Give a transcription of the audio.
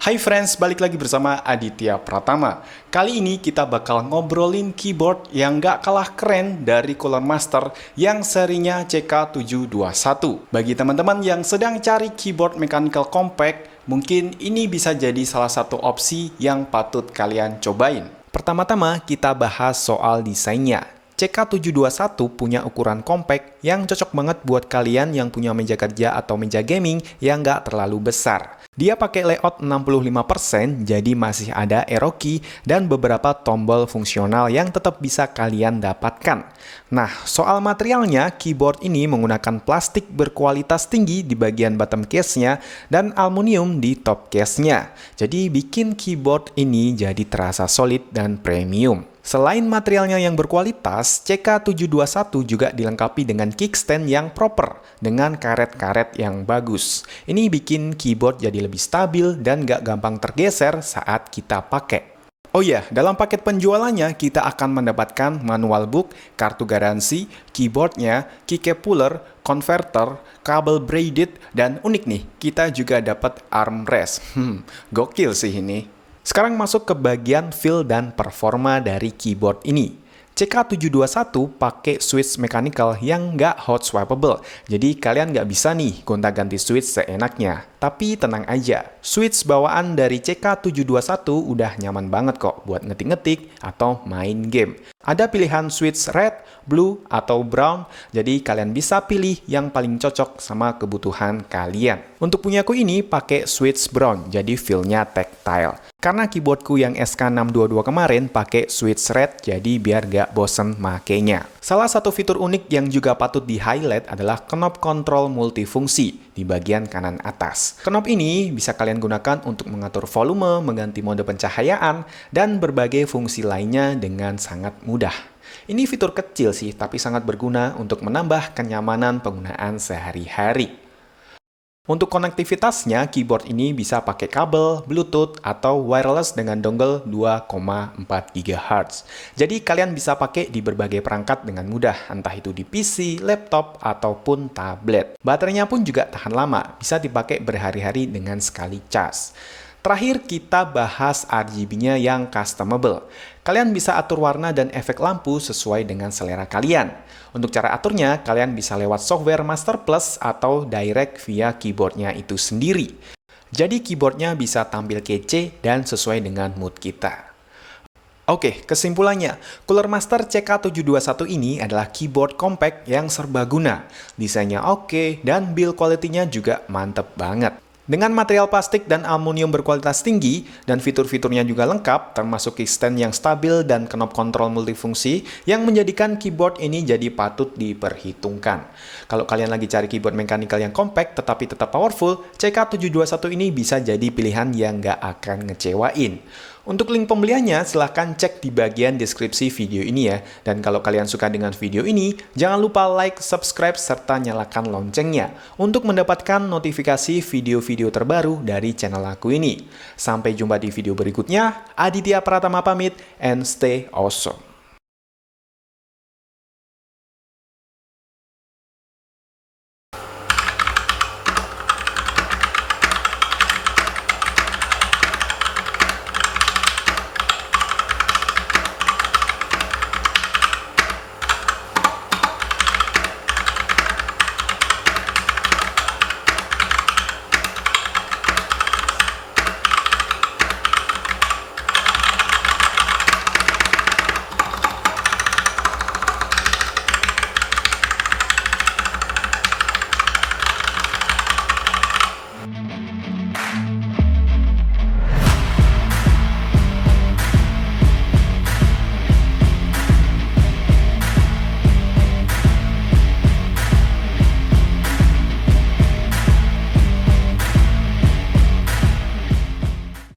Hai friends, balik lagi bersama Aditya Pratama. Kali ini kita bakal ngobrolin keyboard yang gak kalah keren dari Cooler Master yang serinya CK721. Bagi teman-teman yang sedang cari keyboard mechanical compact, mungkin ini bisa jadi salah satu opsi yang patut kalian cobain. Pertama-tama kita bahas soal desainnya. CK721 punya ukuran compact yang cocok banget buat kalian yang punya meja kerja atau meja gaming yang nggak terlalu besar. Dia pakai layout 65%, jadi masih ada arrow key dan beberapa tombol fungsional yang tetap bisa kalian dapatkan. Nah, soal materialnya, keyboard ini menggunakan plastik berkualitas tinggi di bagian bottom case-nya dan aluminium di top case-nya. Jadi bikin keyboard ini jadi terasa solid dan premium. Selain materialnya yang berkualitas, CK721 juga dilengkapi dengan kickstand yang proper dengan karet-karet yang bagus. Ini bikin keyboard jadi lebih stabil dan gak gampang tergeser saat kita pakai. Oh iya, dalam paket penjualannya kita akan mendapatkan manual book, kartu garansi, keyboardnya, keycap puller, converter, kabel braided, dan unik nih, kita juga dapat armrest. Gokil sih ini. Sekarang masuk ke bagian feel dan performa dari keyboard ini. CK721 pakai switch mechanical yang nggak hot swappable, jadi kalian nggak bisa nih gonta-ganti switch seenaknya. Tapi tenang aja, switch bawaan dari CK721 udah nyaman banget kok buat ngetik-ngetik atau main game. Ada pilihan switch red, blue, atau brown, jadi kalian bisa pilih yang paling cocok sama kebutuhan kalian. Untuk punyaku ini pakai switch brown, jadi feel-nya tactile. Karena keyboardku yang SK622 kemarin pakai switch red, jadi biar gak bosen makainya. Salah satu fitur unik yang juga patut di-highlight adalah knob control multifungsi di bagian kanan atas. Knob ini bisa kalian gunakan untuk mengatur volume, mengganti mode pencahayaan, dan berbagai fungsi lainnya dengan sangat mudah. Ini fitur kecil sih, tapi sangat berguna untuk menambah kenyamanan penggunaan sehari-hari. Untuk konektivitasnya, keyboard ini bisa pakai kabel, Bluetooth, atau wireless dengan dongle 2,4 GHz. Jadi kalian bisa pakai di berbagai perangkat dengan mudah, entah itu di PC, laptop, ataupun tablet. Baterainya pun juga tahan lama, bisa dipakai berhari-hari dengan sekali cas. Terakhir, kita bahas RGB-nya yang customable. Kalian bisa atur warna dan efek lampu sesuai dengan selera kalian. Untuk cara aturnya, kalian bisa lewat software Master Plus atau direct via keyboardnya itu sendiri. Jadi keyboardnya bisa tampil kece dan sesuai dengan mood kita. Oke, kesimpulannya, Cooler Master CK721 ini adalah keyboard compact yang serbaguna. Desainnya oke, dan build quality-nya juga mantep banget. Dengan material plastik dan aluminium berkualitas tinggi, dan fitur-fiturnya juga lengkap, termasuk kickstand yang stabil dan knob control multifungsi, yang menjadikan keyboard ini jadi patut diperhitungkan. Kalau kalian lagi cari keyboard mechanical yang compact tetapi tetap powerful, CK721 ini bisa jadi pilihan yang nggak akan ngecewain. Untuk link pembeliannya, silahkan cek di bagian deskripsi video ini ya. Dan kalau kalian suka dengan video ini, jangan lupa like, subscribe, serta nyalakan loncengnya untuk mendapatkan notifikasi video-video terbaru dari channel aku ini. Sampai jumpa di video berikutnya, Aditya Pratama pamit, and stay awesome.